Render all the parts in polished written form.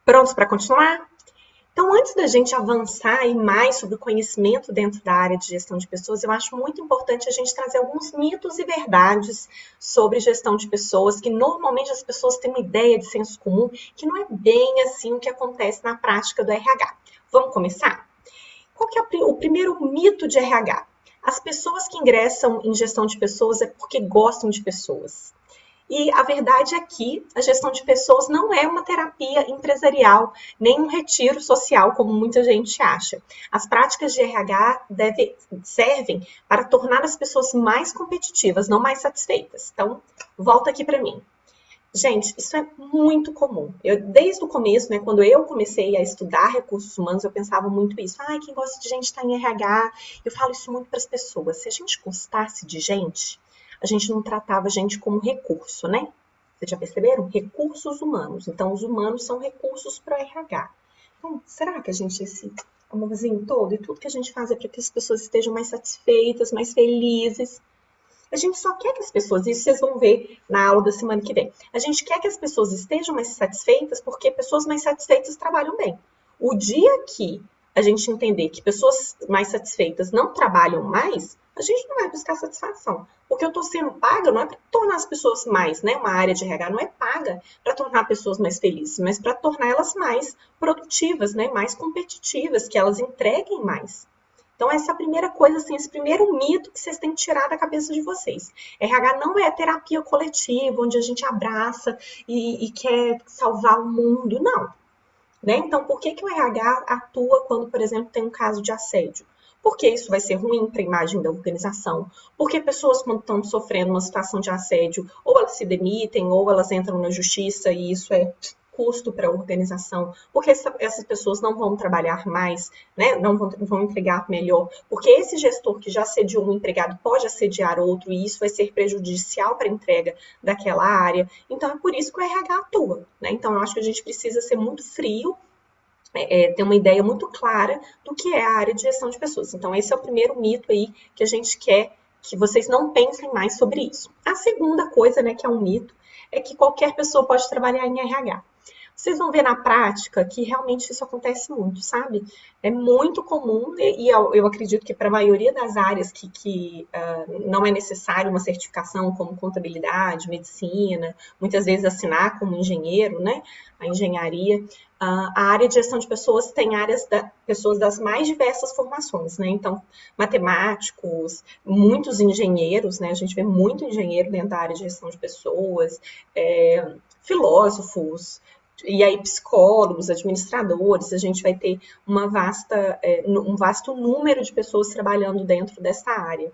Prontos para continuar? Então, antes da gente avançar e mais sobre o conhecimento dentro da área de gestão de pessoas, eu acho muito importante a gente trazer alguns mitos e verdades sobre gestão de pessoas, que normalmente as pessoas têm uma ideia de senso comum, que não é bem assim o que acontece na prática do RH. Vamos começar? Qual que é o primeiro mito de RH? As pessoas que ingressam em gestão de pessoas é porque gostam de pessoas. E a verdade é que a gestão de pessoas não é uma terapia empresarial, nem um retiro social, como muita gente acha. As práticas de RH servem para tornar as pessoas mais competitivas, não mais satisfeitas. Então, volta aqui para mim. Gente, isso é muito comum. Desde o começo, né, quando eu comecei a estudar recursos humanos, eu pensava muito isso. Quem gosta de gente está em RH. Eu falo isso muito para as pessoas. Se a gente gostasse de gente, a gente não tratava a gente como recurso, né? Vocês já perceberam? Recursos humanos. Então, os humanos são recursos para o RH. Então, será que a gente, esse amorzinho todo e tudo que a gente faz é para que as pessoas estejam mais satisfeitas, mais felizes? A gente só quer que as pessoas, isso vocês vão ver na aula da semana que vem, a gente quer que as pessoas estejam mais satisfeitas porque pessoas mais satisfeitas trabalham bem. O dia que a gente entender que pessoas mais satisfeitas não trabalham mais, a gente não vai buscar satisfação. Porque eu estou sendo paga não é para tornar as pessoas mais, né? Uma área de RH não é paga para tornar pessoas mais felizes, mas para tornar elas mais produtivas, né? Mais competitivas, que elas entreguem mais. Então, essa é a primeira coisa, assim, esse primeiro mito que vocês têm que tirar da cabeça de vocês. RH não é terapia coletiva, onde a gente abraça e quer salvar o mundo, não. Né? Então, por que o RH atua quando, por exemplo, tem um caso de assédio? Porque isso vai ser ruim para a imagem da organização. Porque pessoas, quando estão sofrendo uma situação de assédio, ou elas se demitem, ou elas entram na justiça, e isso é custo para a organização, porque essas pessoas não vão trabalhar mais, né? Não vão entregar melhor, porque esse gestor que já assediou um empregado pode assediar outro, e isso vai ser prejudicial para a entrega daquela área. Então, é por isso que o RH atua. Né? Então, eu acho que a gente precisa ser muito frio, ter uma ideia muito clara do que é a área de gestão de pessoas. Então, esse é o primeiro mito aí que a gente quer que vocês não pensem mais sobre isso. A segunda coisa, né, que é um mito, é que qualquer pessoa pode trabalhar em RH. Vocês vão ver na prática que realmente isso acontece muito, sabe? É muito comum, e eu acredito que para a maioria das áreas que não é necessário uma certificação como contabilidade, medicina, muitas vezes assinar como engenheiro, né? A engenharia. A área de gestão de pessoas tem pessoas das mais diversas formações, né? Então, matemáticos, muitos engenheiros, né? A gente vê muito engenheiro dentro da área de gestão de pessoas, filósofos, e aí psicólogos, administradores, a gente vai ter um vasto número de pessoas trabalhando dentro dessa área.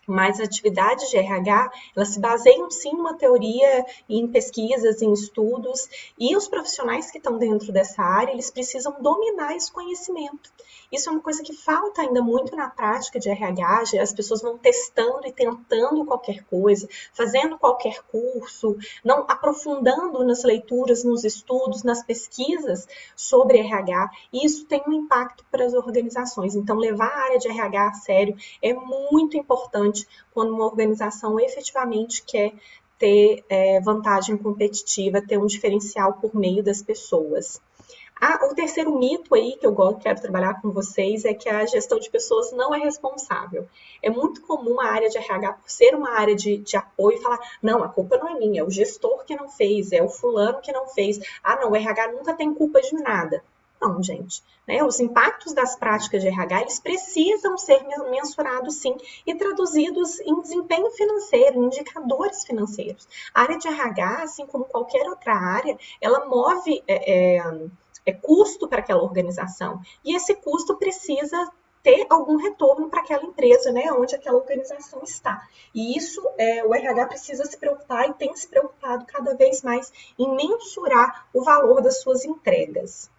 Mas as atividades de RH, elas se baseiam sim numa teoria, em pesquisas, em estudos, e os profissionais que estão dentro dessa área, eles precisam dominar esse conhecimento. Isso é uma coisa que falta ainda muito na prática de RH, as pessoas vão testando e tentando qualquer coisa, fazendo qualquer curso, não aprofundando nas leituras, nos estudos, nas pesquisas sobre RH, e isso tem um impacto para as organizações. Então, levar a área de RH a sério é muito importante quando uma organização efetivamente quer ter vantagem competitiva, ter um diferencial por meio das pessoas. O terceiro mito aí que eu quero trabalhar com vocês é que a gestão de pessoas não é responsável. É muito comum a área de RH, por ser uma área de apoio, falar, não, a culpa não é minha, é o gestor que não fez, é o fulano que não fez. Não, o RH nunca tem culpa de nada. Não, gente. Né? Os impactos das práticas de RH, eles precisam ser mensurados, sim, e traduzidos em desempenho financeiro, em indicadores financeiros. A área de RH, assim como qualquer outra área, ela move custo para aquela organização. E esse custo precisa ter algum retorno para aquela empresa, né, onde aquela organização está. E isso o RH precisa se preocupar e tem se preocupado cada vez mais em mensurar o valor das suas entregas.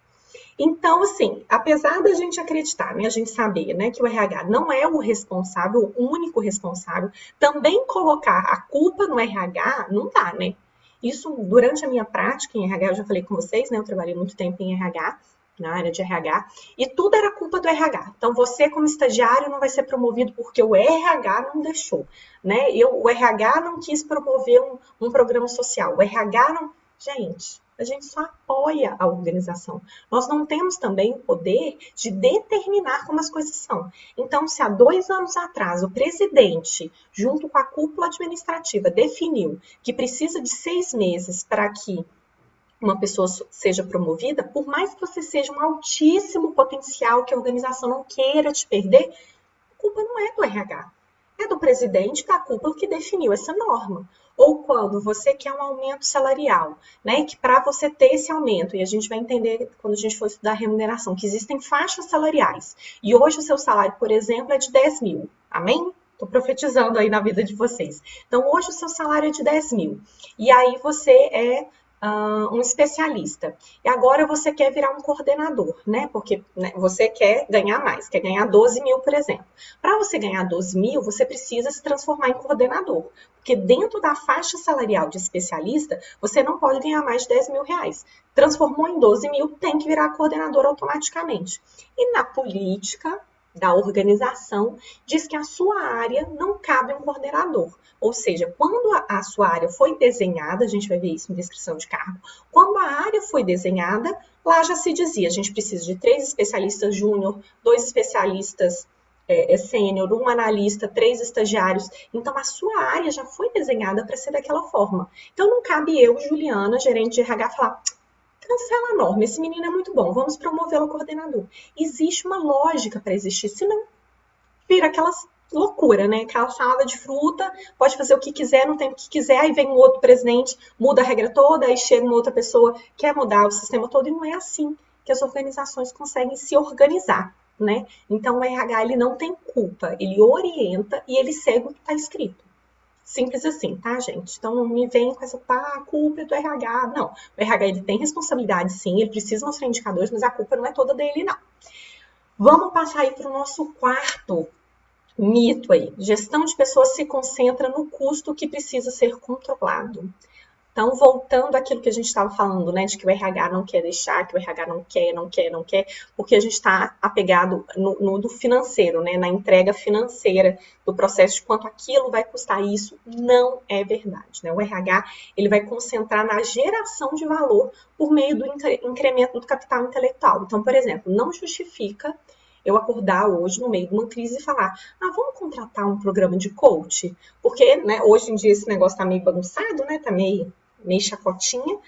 Então, assim, apesar da gente acreditar, né, a gente saber, né, que o RH não é o responsável, o único responsável, também colocar a culpa no RH não dá, né? Isso, durante a minha prática em RH, eu já falei com vocês, né, eu trabalhei muito tempo em RH, na área de RH, e tudo era culpa do RH. Então, você, como estagiário, não vai ser promovido porque o RH não deixou, né? O RH não quis promover um programa social, o RH não... Gente, A gente só apoia a organização. Nós não temos também o poder de determinar como as coisas são. Então, se há 2 anos atrás o presidente, junto com a cúpula administrativa, definiu que precisa de 6 meses para que uma pessoa seja promovida, por mais que você seja um altíssimo potencial, que a organização não queira te perder, a culpa não é do RH, é do presidente da cúpula que definiu essa norma. Ou quando você quer um aumento salarial, né? Que para você ter esse aumento, e a gente vai entender quando a gente for estudar remuneração, que existem faixas salariais. E hoje o seu salário, por exemplo, é de 10 mil. Amém? Estou profetizando aí na vida de vocês. Então, hoje o seu salário é de 10 mil. E aí você é um especialista. E agora você quer virar um coordenador, né? Porque você quer ganhar mais, quer ganhar 12 mil, por exemplo. Para você ganhar 12 mil, você precisa se transformar em coordenador. Porque dentro da faixa salarial de especialista, você não pode ganhar mais de 10 mil reais. Transformou em 12 mil, tem que virar coordenador automaticamente. E na política da organização, diz que a sua área não cabe um coordenador. Ou seja, quando a sua área foi desenhada, a gente vai ver isso em descrição de cargo, quando a área foi desenhada, lá já se dizia, a gente precisa de 3 especialistas júnior, 2 especialistas sênior, 1 analista, 3 estagiários. Então, a sua área já foi desenhada para ser daquela forma. Então, não cabe eu, Juliana, gerente de RH, falar, cancela a norma, esse menino é muito bom, vamos promovê-lo a coordenador. Existe uma lógica para existir, senão vira aquelas loucura, né? Aquela salada de fruta, pode fazer o que quiser, no tempo que quiser, aí vem um outro presidente, muda a regra toda, aí chega uma outra pessoa, quer mudar o sistema todo, e não é assim que as organizações conseguem se organizar, né? Então, o RH, ele não tem culpa, ele orienta e ele segue o que está escrito. Simples assim, tá, gente? Então, não me vem com essa, a culpa é do RH. Não, o RH, ele tem responsabilidade, sim, ele precisa mostrar indicadores, mas a culpa não é toda dele, não. Vamos passar aí para o nosso quarto mito aí. Gestão de pessoas se concentra no custo que precisa ser controlado. Então, voltando àquilo que a gente estava falando, né, de que o RH não quer deixar, que o RH não quer, porque a gente está apegado no financeiro, né, na entrega financeira do processo, de quanto aquilo vai custar. Isso não é verdade, né? O RH, ele vai concentrar na geração de valor por meio do incremento do capital intelectual. Então, por exemplo, não justifica eu acordar hoje no meio de uma crise e falar, vamos contratar um programa de coach? Porque, né, hoje em dia esse negócio tá meio bagunçado, né, tá meio chacotinha,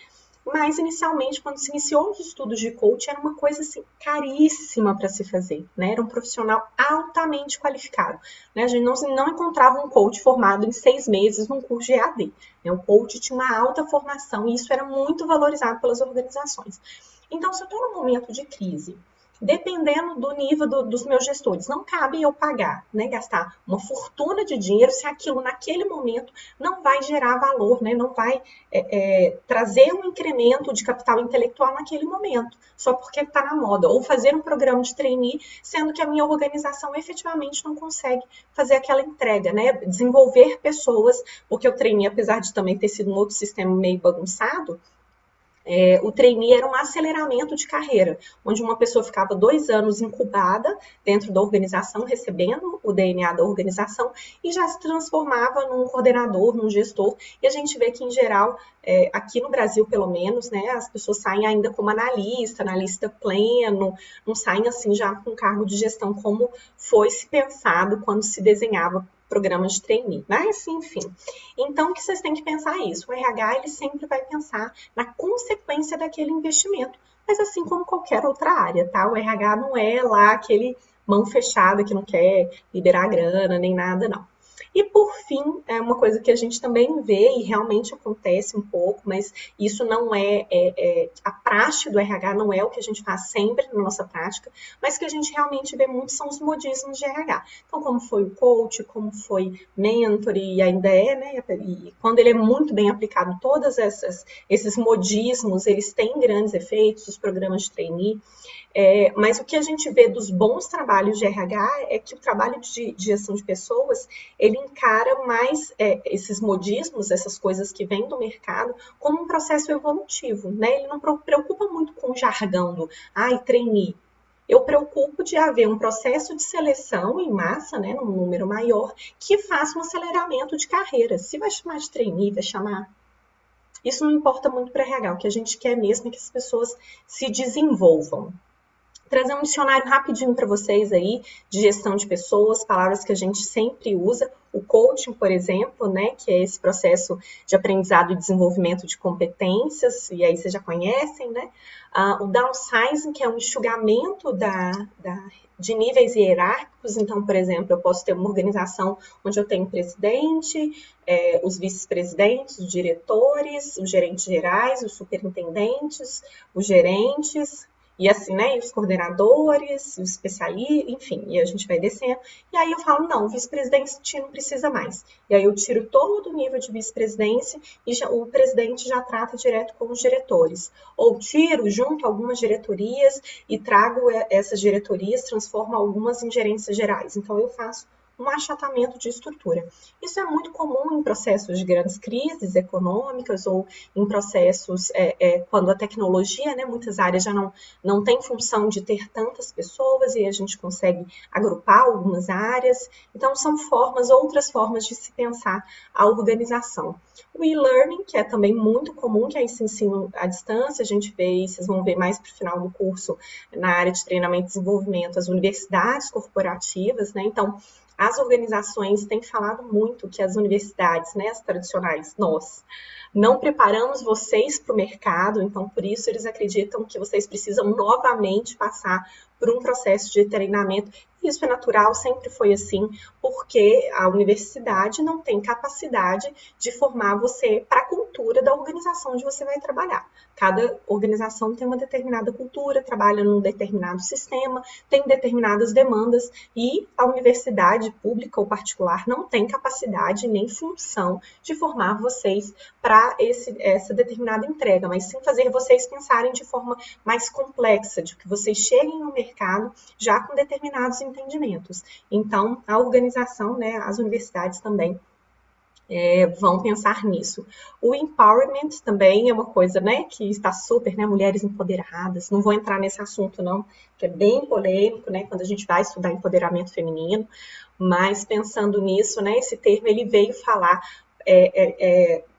mas inicialmente, quando se iniciou os estudos de coach, era uma coisa assim, caríssima para se fazer, né? Era um profissional altamente qualificado, né? A gente não encontrava um coach formado em 6 meses num curso de EAD, né? O coach tinha uma alta formação e isso era muito valorizado pelas organizações. Então, se eu estou num momento de crise, dependendo do nível dos meus gestores, não cabe eu pagar, né, gastar uma fortuna de dinheiro se aquilo naquele momento não vai gerar valor, né, não vai trazer um incremento de capital intelectual naquele momento, só porque está na moda, ou fazer um programa de trainee, sendo que a minha organização efetivamente não consegue fazer aquela entrega, né, desenvolver pessoas, porque o trainee, apesar de também ter sido um outro sistema meio bagunçado, o trainee era um aceleramento de carreira, onde uma pessoa ficava 2 anos incubada dentro da organização, recebendo o DNA da organização, e já se transformava num coordenador, num gestor. E a gente vê que, em geral, aqui no Brasil, pelo menos, né, as pessoas saem ainda como analista pleno, não saem assim já com cargo de gestão, como foi se pensado quando se desenhava programas de trainee, mas enfim. Então, o que vocês têm que pensar é isso. O RH, ele sempre vai pensar na consequência daquele investimento, mas assim como qualquer outra área, tá? O RH não é lá aquele mão fechada que não quer liberar grana, nem nada, não. E, por fim, é uma coisa que a gente também vê e realmente acontece um pouco, mas isso não a praxe do RH não é o que a gente faz sempre na nossa prática, mas que a gente realmente vê muito são os modismos de RH. Então, como foi o coach, como foi mentor, e ainda né? E quando ele é muito bem aplicado, todos esses modismos, eles têm grandes efeitos, os programas de trainee. Mas o que a gente vê dos bons trabalhos de RH é que o trabalho de gestão de pessoas, ele encara mais esses modismos, essas coisas que vêm do mercado, como um processo evolutivo, né? Ele não preocupa muito com o jargão do trainee. Eu preocupo de haver um processo de seleção em massa, né, num número maior, que faça um aceleramento de carreira. Se vai chamar de trainee, vai chamar isso não importa muito para RH. O que a gente quer mesmo é que as pessoas se desenvolvam. Trazer um dicionário rapidinho para vocês aí de gestão de pessoas, palavras que a gente sempre usa. O coaching, por exemplo, né, que é esse processo de aprendizado e desenvolvimento de competências, e aí vocês já conhecem, né? O downsizing, que é um enxugamento de níveis hierárquicos. Então, por exemplo, eu posso ter uma organização onde eu tenho presidente, os vice-presidentes, os diretores, os gerentes gerais, os superintendentes, os gerentes, e assim, né? E os coordenadores, os especialistas, enfim, e a gente vai descendo. E aí eu falo, não, o vice-presidente não precisa mais. E aí eu tiro todo o nível de vice-presidência e o presidente já trata direto com os diretores. Ou tiro, junto algumas diretorias e trago essas diretorias, transformo algumas em gerências gerais. Então eu faço um achatamento de estrutura. Isso é muito comum em processos de grandes crises econômicas ou em processos quando a tecnologia, né, muitas áreas já não tem função de ter tantas pessoas e a gente consegue agrupar algumas áreas. Então, são outras formas de se pensar a organização. O e-learning, que é também muito comum, que é esse ensino à distância, a gente vê, vocês vão ver mais para o final do curso, na área de treinamento e desenvolvimento, as universidades corporativas, né? Então, as organizações têm falado muito que as universidades, né, as tradicionais, nós, não preparamos vocês para o mercado, então por isso eles acreditam que vocês precisam novamente passar por um processo de treinamento. Isso é natural, sempre foi assim, porque a universidade não tem capacidade de formar você para a cultura da organização onde você vai trabalhar. Cada organização tem uma determinada cultura, trabalha num determinado sistema, tem determinadas demandas e a universidade pública ou particular não tem capacidade nem função de formar vocês para essa determinada entrega, mas sim fazer vocês pensarem de forma mais complexa, de que vocês cheguem no mercado já com determinados entendimentos. Então, a organização, né, as universidades também vão pensar nisso. O empowerment também é uma coisa, né, que está super, né, mulheres empoderadas. Não vou entrar nesse assunto não, que é bem polêmico, né, quando a gente vai estudar empoderamento feminino. Mas pensando nisso, né, esse termo ele veio falar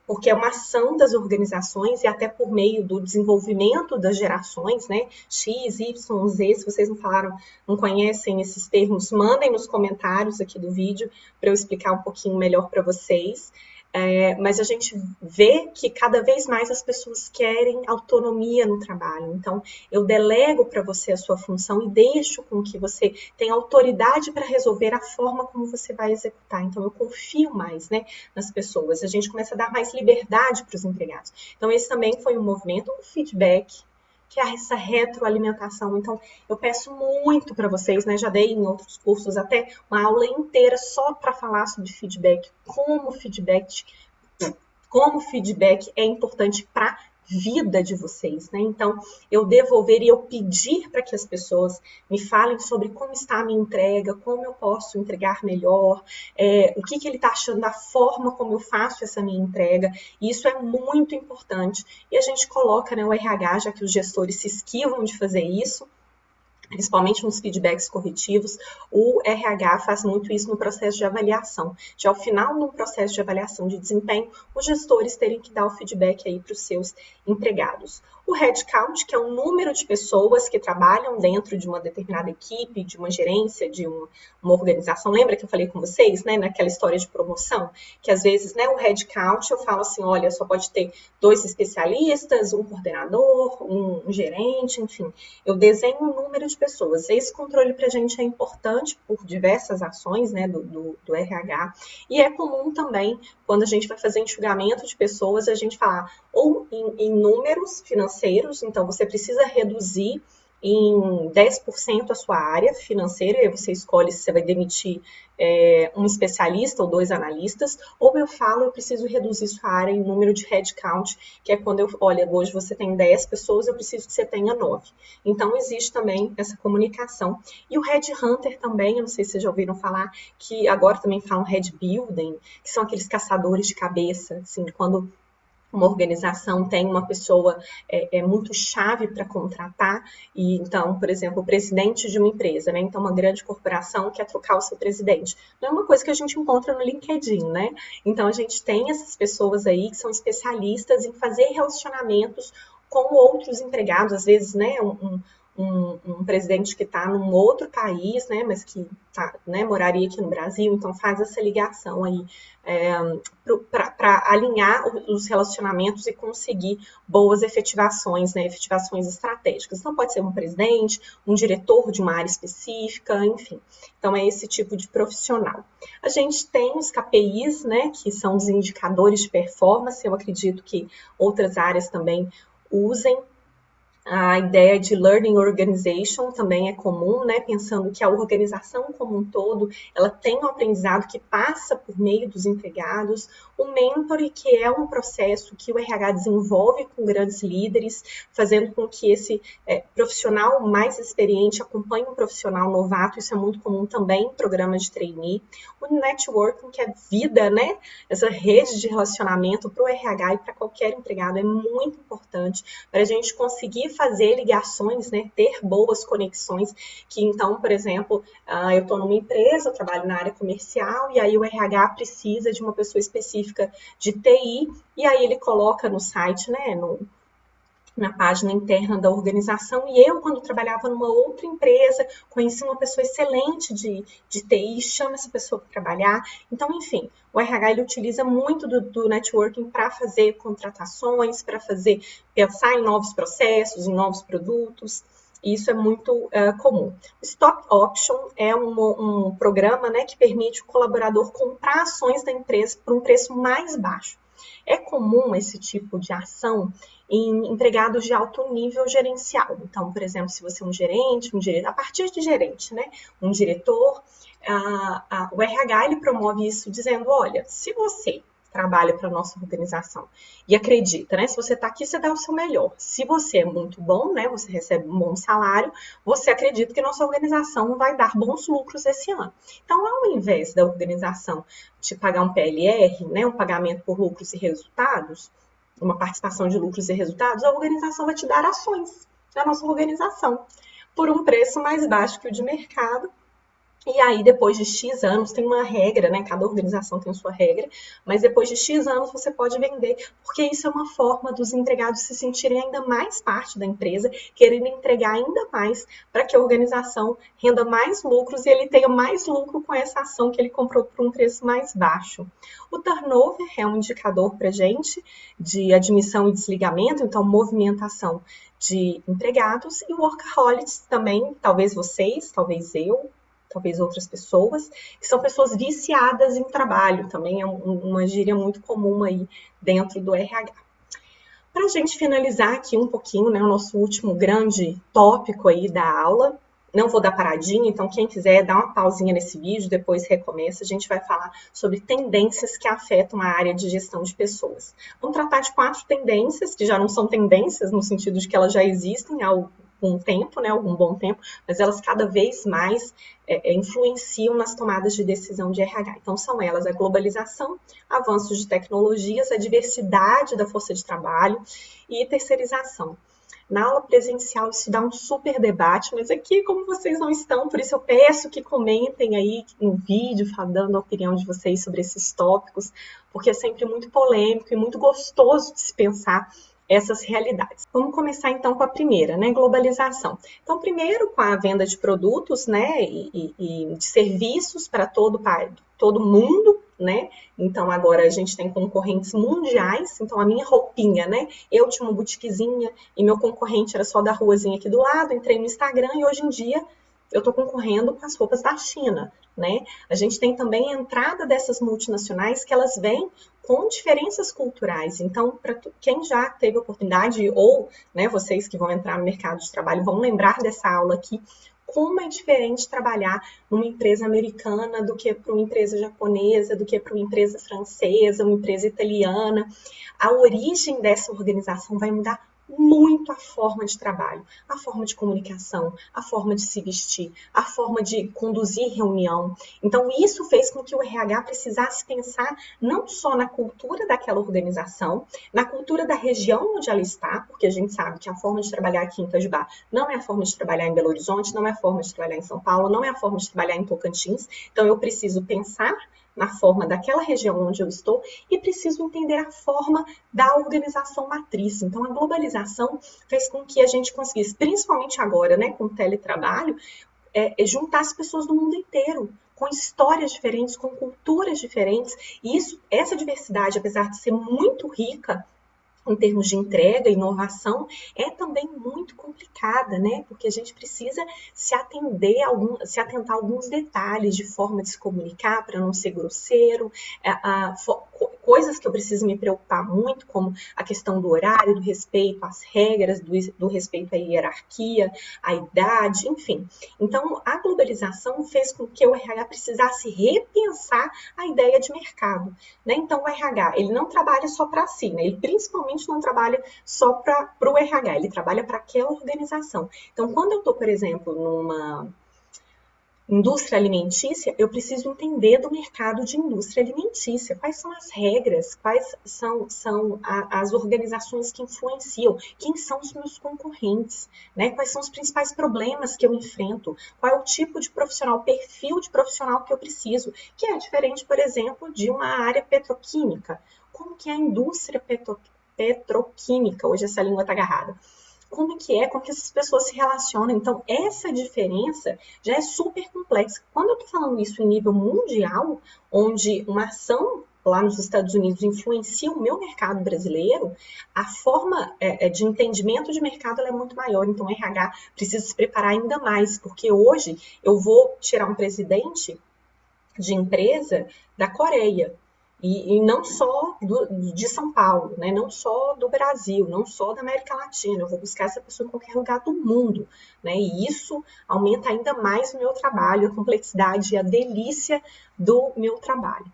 porque é uma ação das organizações e até por meio do desenvolvimento das gerações, né? X, Y, Z, se vocês não conhecem esses termos, mandem nos comentários aqui do vídeo para eu explicar um pouquinho melhor para vocês. Mas a gente vê que cada vez mais as pessoas querem autonomia no trabalho. Então, eu delego para você a sua função e deixo com que você tenha autoridade para resolver a forma como você vai executar. Então, eu confio mais, né, nas pessoas. A gente começa a dar mais liberdade para os empregados. Então, esse também foi um movimento, um feedback, que é essa retroalimentação. Então, eu peço muito para vocês, né? Já dei em outros cursos até uma aula inteira só para falar sobre feedback, como feedback é importante para a vida de vocês, né? Então, eu devolver e eu pedir para que as pessoas me falem sobre como está a minha entrega, como eu posso entregar melhor, o que ele está achando da forma como eu faço essa minha entrega. Isso é muito importante. E a gente coloca, né, o RH, já que os gestores se esquivam de fazer isso, principalmente nos feedbacks corretivos, o RH faz muito isso no processo de avaliação. Já ao final do processo de avaliação de desempenho, os gestores terem que dar o feedback aí para os seus empregados. O headcount, que é o número de pessoas que trabalham dentro de uma determinada equipe, de uma gerência, de uma organização. Lembra que eu falei com vocês, né, naquela história de promoção? Que às vezes, né, o headcount, eu falo assim, olha, só pode ter 2 especialistas, um coordenador, um gerente, enfim. Eu desenho um número de pessoas. Esse controle para a gente é importante por diversas ações, né, do RH. E é comum também, quando a gente vai fazer enxugamento de pessoas, a gente falar ou em números financeiros, então você precisa reduzir em 10% a sua área financeira, e aí você escolhe se você vai demitir um especialista ou 2 analistas, ou eu preciso reduzir sua área em número de headcount, que é quando olha, hoje você tem 10 pessoas, eu preciso que você tenha 9. Então, existe também essa comunicação. E o headhunter também, eu não sei se vocês já ouviram falar, que agora também falam head building, que são aqueles caçadores de cabeça, assim, quando uma organização tem uma pessoa muito chave para contratar, e então, por exemplo, o presidente de uma empresa, né? Então, uma grande corporação quer trocar o seu presidente. Não é uma coisa que a gente encontra no LinkedIn, né? Então, a gente tem essas pessoas aí que são especialistas em fazer relacionamentos com outros empregados, às vezes, né? Um presidente que está num outro país, né, mas que né, moraria aqui no Brasil, então faz essa ligação aí para alinhar os relacionamentos e conseguir boas efetivações, né, efetivações estratégicas. Então pode ser um presidente, um diretor de uma área específica, enfim. Então é esse tipo de profissional. A gente tem os KPIs, né, que são os indicadores de performance, eu acredito que outras áreas também usem. A ideia de Learning Organization também é comum, né? Pensando que a organização como um todo, ela tem um aprendizado que passa por meio dos empregados. O Mentoring, que é um processo que o RH desenvolve com grandes líderes, fazendo com que esse profissional mais experiente acompanhe um profissional novato. Isso é muito comum também em programas de trainee. O Networking, que é vida, né? Essa rede de relacionamento para o RH e para qualquer empregado é muito importante para a gente conseguir fazer ligações, né, ter boas conexões, que então, por exemplo, eu estou numa empresa, eu trabalho na área comercial, e aí o RH precisa de uma pessoa específica de TI, e aí ele coloca no site, né, na página interna da organização, e eu, quando trabalhava numa outra empresa, conheci uma pessoa excelente de TI, chama essa pessoa para trabalhar. Então, enfim, o RH ele utiliza muito do networking para fazer contratações, para pensar em novos processos, em novos produtos. Isso é muito comum. O Stock Option é um programa, né, que permite o colaborador comprar ações da empresa por um preço mais baixo. É comum esse tipo de ação em empregados de alto nível gerencial. Então, por exemplo, se você é um gerente, a partir de gerente, né, um diretor, o RH ele promove isso dizendo, olha, se você trabalha para a nossa organização e acredita, né, se você está aqui, você dá o seu melhor. Se você é muito bom, né, você recebe um bom salário, você acredita que nossa organização vai dar bons lucros esse ano. Então, ao invés da organização te pagar um PLR, né, um pagamento por lucros e resultados, uma participação de lucros e resultados, a organização vai te dar ações da nossa organização por um preço mais baixo que o de mercado. E aí, depois de X anos, tem uma regra, né? Cada organização tem sua regra, mas depois de X anos você pode vender, porque isso é uma forma dos empregados se sentirem ainda mais parte da empresa, querendo entregar ainda mais para que a organização renda mais lucros e ele tenha mais lucro com essa ação que ele comprou por um preço mais baixo. O turnover é um indicador para a gente de admissão e desligamento, então movimentação de empregados, e o workaholics também, talvez vocês, talvez eu, talvez outras pessoas, que são pessoas viciadas em trabalho, também é uma gíria muito comum aí dentro do RH. Para a gente finalizar aqui um pouquinho, né, o nosso último grande tópico aí da aula, não vou dar paradinha, então quem quiser dá uma pausinha nesse vídeo, depois recomeça, a gente vai falar sobre tendências que afetam a área de gestão de pessoas. Vamos tratar de 4 tendências, que já não são tendências no sentido de que elas já existem há algum tempo, né, algum bom tempo, mas elas cada vez mais influenciam nas tomadas de decisão de RH. Então, são elas a globalização, avanços de tecnologias, a diversidade da força de trabalho e terceirização. Na aula presencial isso dá um super debate, mas aqui, como vocês não estão, por isso eu peço que comentem aí no vídeo, dando a opinião de vocês sobre esses tópicos, porque é sempre muito polêmico e muito gostoso de se pensar essas realidades. Vamos começar então com a primeira, né, globalização. Então, primeiro com a venda de produtos, né, e de serviços para todo mundo, né? Então agora a gente tem concorrentes mundiais. Então a minha roupinha, né? Eu tinha uma boutiquezinha e meu concorrente era só da ruazinha aqui do lado. Entrei no Instagram e hoje em dia eu estou concorrendo com as roupas da China, né? A gente tem também a entrada dessas multinacionais que elas vêm com diferenças culturais. Então, para quem já teve oportunidade ou, né, vocês que vão entrar no mercado de trabalho vão lembrar dessa aula aqui, como é diferente trabalhar numa empresa americana do que para uma empresa japonesa, do que para uma empresa francesa, uma empresa italiana. A origem dessa organização vai mudar muito a forma de trabalho, a forma de comunicação, a forma de se vestir, a forma de conduzir reunião. Então, isso fez com que o RH precisasse pensar não só na cultura daquela organização, na cultura da região onde ela está, porque a gente sabe que a forma de trabalhar aqui em Itajubá não é a forma de trabalhar em Belo Horizonte, não é a forma de trabalhar em São Paulo, não é a forma de trabalhar em Tocantins. Então, eu preciso pensar na forma daquela região onde eu estou e preciso entender a forma da organização matriz. Então, a globalização fez com que a gente conseguisse, principalmente agora, né, com o teletrabalho, juntar as pessoas do mundo inteiro, com histórias diferentes, com culturas diferentes. E essa diversidade, apesar de ser muito rica, em termos de entrega e inovação, é também muito complicada, né? Porque a gente precisa se atentar a alguns detalhes de forma de se comunicar para não ser grosseiro, coisas que eu preciso me preocupar muito, como a questão do horário, do respeito às regras, do respeito à hierarquia, à idade, enfim. Então, a globalização fez com que o RH precisasse repensar a ideia de mercado, né? Então, o RH, ele não trabalha só para si, né? Ele principalmente não trabalha só para o RH, ele trabalha para aquela organização. Então, quando eu estou, por exemplo, numa indústria alimentícia, eu preciso entender do mercado de indústria alimentícia. Quais são as regras? Quais são as organizações que influenciam? Quem são os meus concorrentes? Né? Quais são os principais problemas que eu enfrento? Qual é o tipo de profissional, perfil de profissional que eu preciso? Que é diferente, por exemplo, de uma área petroquímica. Como que é a indústria petroquímica? Hoje essa língua está agarrada. Como que essas pessoas se relacionam. Então, essa diferença já é super complexa. Quando eu estou falando isso em nível mundial, onde uma ação lá nos Estados Unidos influencia o meu mercado brasileiro, a forma de entendimento de mercado é muito maior. Então, o RH precisa se preparar ainda mais, porque hoje eu vou tirar um presidente de empresa da Coreia. E não só de São Paulo, né? Não só do Brasil, não só da América Latina. Eu vou buscar essa pessoa em qualquer lugar do mundo. Né? E isso aumenta ainda mais o meu trabalho, a complexidade e a delícia do meu trabalho.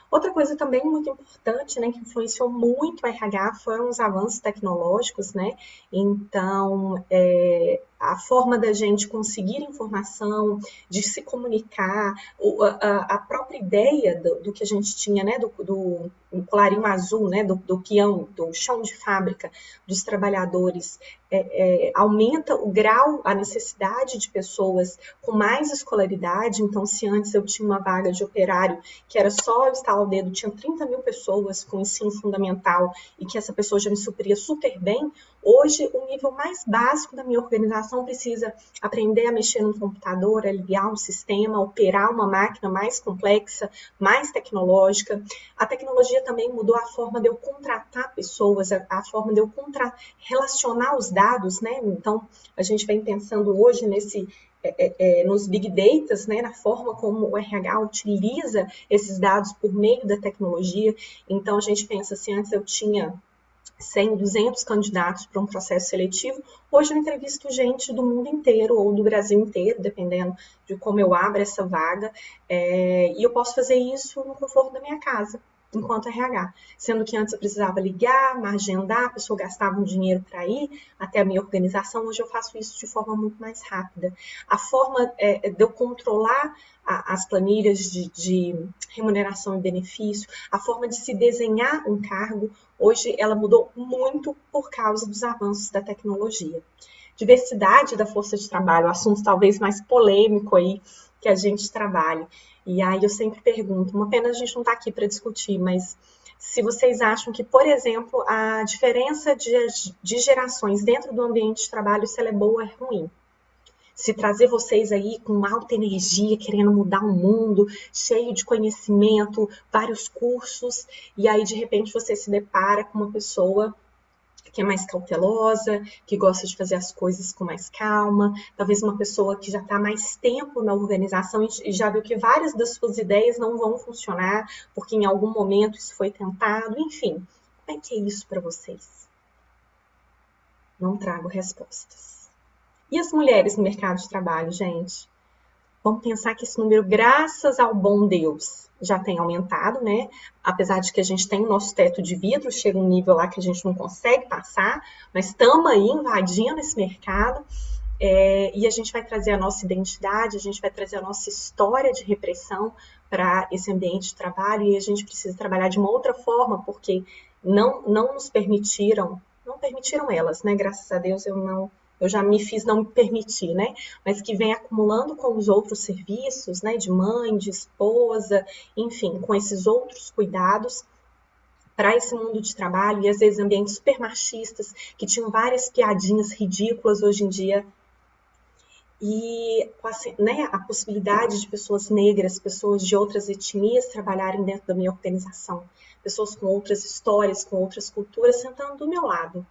Outra coisa também muito importante, né, que influenciou muito o RH foram os avanços tecnológicos, né? Então, a forma da gente conseguir informação, de se comunicar, a própria ideia do que a gente tinha, né, do colarinho azul, né, do peão, do chão de fábrica dos trabalhadores, aumenta o grau, a necessidade de pessoas com mais escolaridade. Então, se antes eu tinha uma vaga de operário que era só instalar o dedo, tinha 30 mil pessoas com ensino fundamental e que essa pessoa já me supria super bem, hoje o nível mais básico da minha organização precisa aprender a mexer no computador, a ligar um sistema, operar uma máquina mais complexa, mais tecnológica. A tecnologia também mudou a forma de eu contratar pessoas, a forma de eu relacionar os dados, né? Então, a gente vem pensando hoje nos big data, né, na forma como o RH utiliza esses dados por meio da tecnologia. Então, a gente pensa assim, antes eu tinha 100, 200 candidatos para um processo seletivo, hoje eu entrevisto gente do mundo inteiro ou do Brasil inteiro, dependendo de como eu abro essa vaga, e eu posso fazer isso no conforto da minha casa, enquanto RH. Sendo que antes eu precisava ligar, agendar, a pessoa gastava um dinheiro para ir até a minha organização, hoje eu faço isso de forma muito mais rápida. A forma de eu controlar as planilhas de remuneração e benefício, a forma de se desenhar um cargo, hoje ela mudou muito por causa dos avanços da tecnologia. Diversidade da força de trabalho, assunto talvez mais polêmico aí que a gente trabalha. E aí eu sempre pergunto, uma pena a gente não está aqui para discutir, mas se vocês acham que, por exemplo, a diferença de gerações dentro do ambiente de trabalho, se ela é boa ou é ruim. Se trazer vocês aí com alta energia, querendo mudar o mundo, cheio de conhecimento, vários cursos, e aí de repente você se depara com uma pessoa que é mais cautelosa, que gosta de fazer as coisas com mais calma, talvez uma pessoa que já está mais tempo na organização e já viu que várias das suas ideias não vão funcionar, porque em algum momento isso foi tentado, enfim. Como é que é isso para vocês? Não trago respostas. E as mulheres no mercado de trabalho, gente? Vamos pensar que esse número, graças ao bom Deus, já tem aumentado, né? Apesar de que a gente tem o nosso teto de vidro, chega um nível lá que a gente não consegue passar, mas estamos aí invadindo esse mercado. E a gente vai trazer a nossa identidade, a gente vai trazer a nossa história de repressão para esse ambiente de trabalho, e a gente precisa trabalhar de uma outra forma, porque não nos permitiram, não permitiram elas, né? Graças a Deus eu já me fiz não me permitir, né? Mas que vem acumulando com os outros serviços, né? De mãe, de esposa, enfim, com esses outros cuidados para esse mundo de trabalho, e às vezes ambientes super machistas, que tinham várias piadinhas ridículas hoje em dia. E né, a possibilidade de pessoas negras, pessoas de outras etnias trabalharem dentro da minha organização, pessoas com outras histórias, com outras culturas, sentando do meu lado.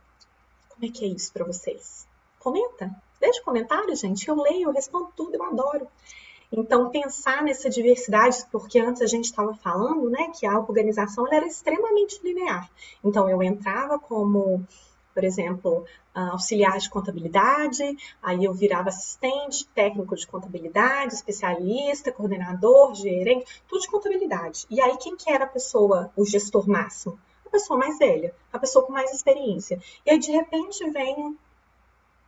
Como é que é isso para vocês? Comenta, deixa comentário, gente. Eu leio, eu respondo tudo, eu adoro. Então, pensar nessa diversidade, porque antes a gente estava falando, né, que a organização ela era extremamente linear. Então, eu entrava como, por exemplo, auxiliar de contabilidade, aí eu virava assistente, técnico de contabilidade, especialista, coordenador, gerente, tudo de contabilidade. E aí, quem que era a pessoa, o gestor máximo? A pessoa mais velha, a pessoa com mais experiência. E aí, de repente, vem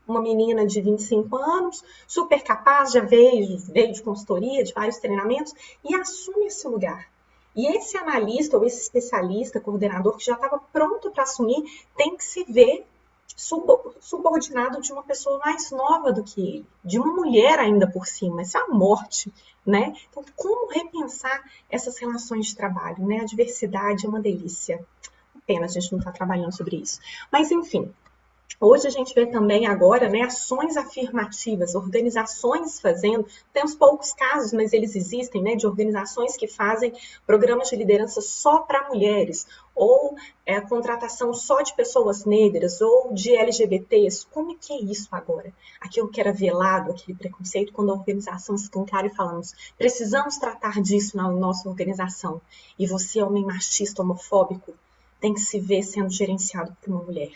uma menina de 25 anos, super capaz, já veio de consultoria, de vários treinamentos, e assume esse lugar. E esse analista ou esse especialista, coordenador, que já estava pronto para assumir, tem que se ver subordinado de uma pessoa mais nova do que ele, de uma mulher ainda por cima. Isso é a morte, né? Então, como repensar essas relações de trabalho, né? A diversidade é uma delícia. Pena a gente não está trabalhando sobre isso. Mas, enfim, hoje a gente vê também agora, né, ações afirmativas, organizações fazendo, temos poucos casos, mas eles existem, né, de organizações que fazem programas de liderança só para mulheres, ou contratação só de pessoas negras, ou de LGBTs. Como é que é isso agora? Aquilo que era velado, aquele preconceito, quando a organização escancara e falamos, precisamos tratar disso na nossa organização, e você, homem machista, homofóbico, tem que se ver sendo gerenciado por uma mulher.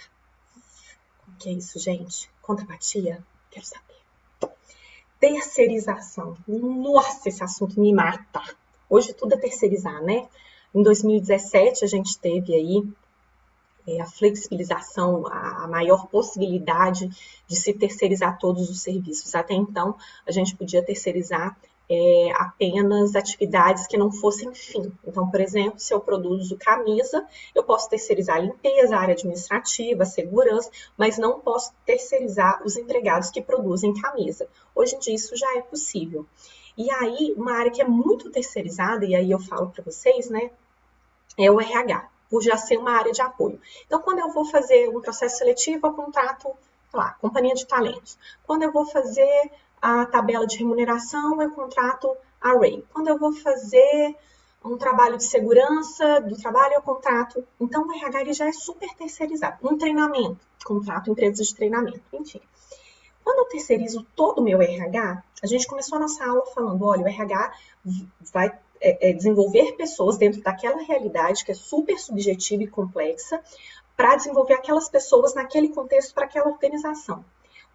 O que é isso, gente? Contrapatia? Quero saber. Terceirização. Nossa, esse assunto me mata. Hoje tudo é terceirizar, né? Em 2017, a gente teve aí a flexibilização, a maior possibilidade de se terceirizar todos os serviços. Até então, a gente podia terceirizar apenas atividades que não fossem fim. Então, por exemplo, se eu produzo camisa, eu posso terceirizar a limpeza, a área administrativa, a segurança, mas não posso terceirizar os empregados que produzem camisa. Hoje em dia, isso já é possível. E aí, uma área que é muito terceirizada, e aí eu falo para vocês, né, é o RH, por já ser uma área de apoio. Então, quando eu vou fazer um processo seletivo, eu contrato, sei lá, companhia de talentos. Quando eu vou fazer a tabela de remuneração, eu contrato a Ray. Quando eu vou fazer um trabalho de segurança do trabalho, eu contrato. Então, o RH ele já é super terceirizado. Um treinamento, contrato empresas de treinamento, enfim. Quando eu terceirizo todo o meu RH, a gente começou a nossa aula falando, olha, o RH vai desenvolver pessoas dentro daquela realidade que é super subjetiva e complexa para desenvolver aquelas pessoas naquele contexto para aquela organização.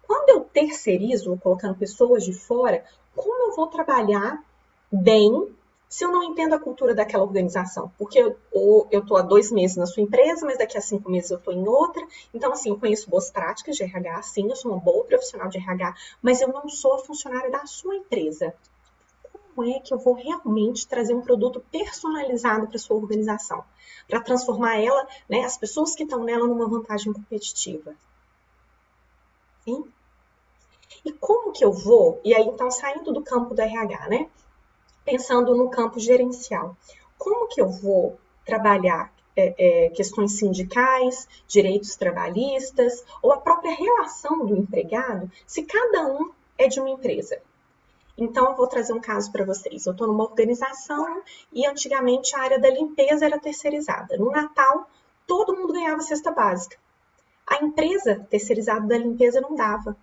Quando eu terceirizo, colocando pessoas de fora, como eu vou trabalhar bem se eu não entendo a cultura daquela organização? Porque eu estou há 2 meses na sua empresa, mas daqui a 5 meses eu estou em outra. Então, assim, eu conheço boas práticas de RH, sim, eu sou uma boa profissional de RH, mas eu não sou funcionária da sua empresa. Como é que eu vou realmente trazer um produto personalizado para a sua organização? Para transformar ela, né, as pessoas que estão nela, numa vantagem competitiva. Sim? E como que eu vou? E aí, então, saindo do campo do RH, né? Pensando no campo gerencial. Como que eu vou trabalhar questões sindicais, direitos trabalhistas, ou a própria relação do empregado, se cada um é de uma empresa? Então, eu vou trazer um caso para vocês. Eu estou numa organização e antigamente a área da limpeza era terceirizada. No Natal, todo mundo ganhava cesta básica. A empresa terceirizada da limpeza não dava.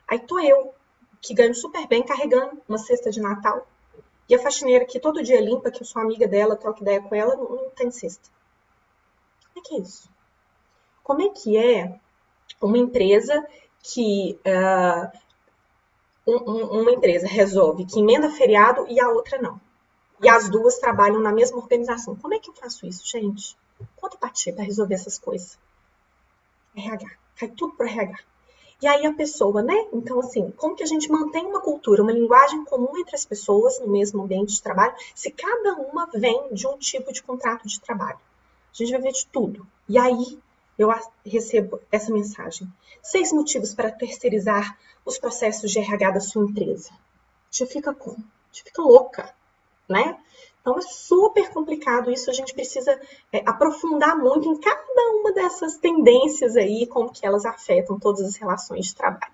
Aí tô eu, que ganho super bem, carregando uma cesta de Natal. E a faxineira que todo dia limpa, que eu sou amiga dela, troco ideia com ela, não tem cesta. Como é que é isso? Como é que é uma empresa que uma empresa resolve que emenda feriado e a outra não. E as duas trabalham na mesma organização. Como é que eu faço isso, gente? Quanto partir para resolver essas coisas? RH. Cai tudo para RH. E aí a pessoa, né? Então, assim, como que a gente mantém uma cultura, uma linguagem comum entre as pessoas no mesmo ambiente de trabalho, se cada uma vem de um tipo de contrato de trabalho? A gente vai ver de tudo. E aí eu recebo essa mensagem. 6 motivos para terceirizar os processos de RH da sua empresa. Te fica como? Te fica louca, né? Então é super complicado isso, a gente precisa aprofundar muito em cada uma dessas tendências aí, como que elas afetam todas as relações de trabalho.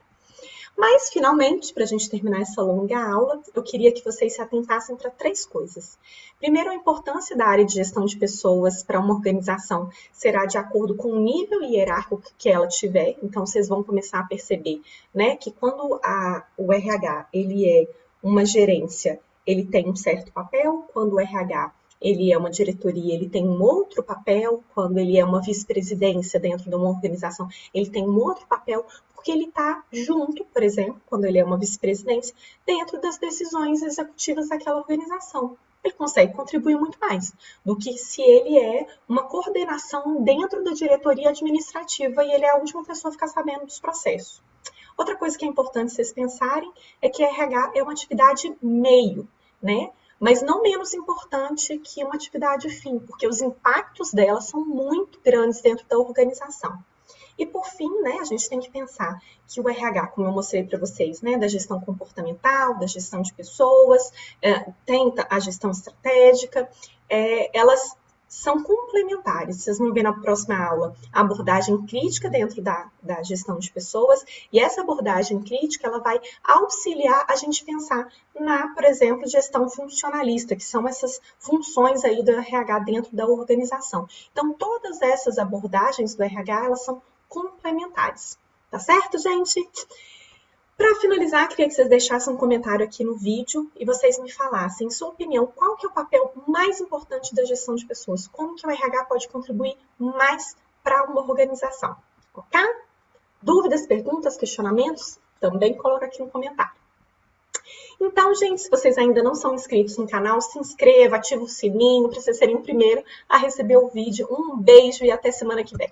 Mas, finalmente, para a gente terminar essa longa aula, eu queria que vocês se atentassem para 3 coisas. Primeiro, a importância da área de gestão de pessoas para uma organização será de acordo com o nível hierárquico que ela tiver. Então, vocês vão começar a perceber, né, que quando o RH ele é uma gerência, ele tem um certo papel. Quando o RH ele é uma diretoria, ele tem um outro papel. Quando ele é uma vice-presidência dentro de uma organização, ele tem um outro papel, porque ele está junto, por exemplo, quando ele é uma vice-presidência, dentro das decisões executivas daquela organização. Ele consegue contribuir muito mais do que se ele é uma coordenação dentro da diretoria administrativa e ele é a última pessoa a ficar sabendo dos processos. Outra coisa que é importante vocês pensarem é que a RH é uma atividade meio, né? Mas não menos importante que uma atividade fim, porque os impactos dela são muito grandes dentro da organização. E por fim, né, a gente tem que pensar que o RH, como eu mostrei para vocês, né, da gestão comportamental, da gestão de pessoas, tem a gestão estratégica, elas são complementares. Vocês vão ver na próxima aula a abordagem crítica dentro da gestão de pessoas, e essa abordagem crítica ela vai auxiliar a gente pensar na, por exemplo, gestão funcionalista, que são essas funções aí do RH dentro da organização. Então, todas essas abordagens do RH, elas são complementares. Tá certo, gente? Para finalizar, queria que vocês deixassem um comentário aqui no vídeo e vocês me falassem, em sua opinião, qual que é o papel mais importante da gestão de pessoas? Como que o RH pode contribuir mais para uma organização? Ok? Dúvidas, perguntas, questionamentos? Também coloca aqui no comentário. Então, gente, se vocês ainda não são inscritos no canal, se inscreva, ativa o sininho para vocês serem o primeiro a receber o vídeo. Um beijo e até semana que vem.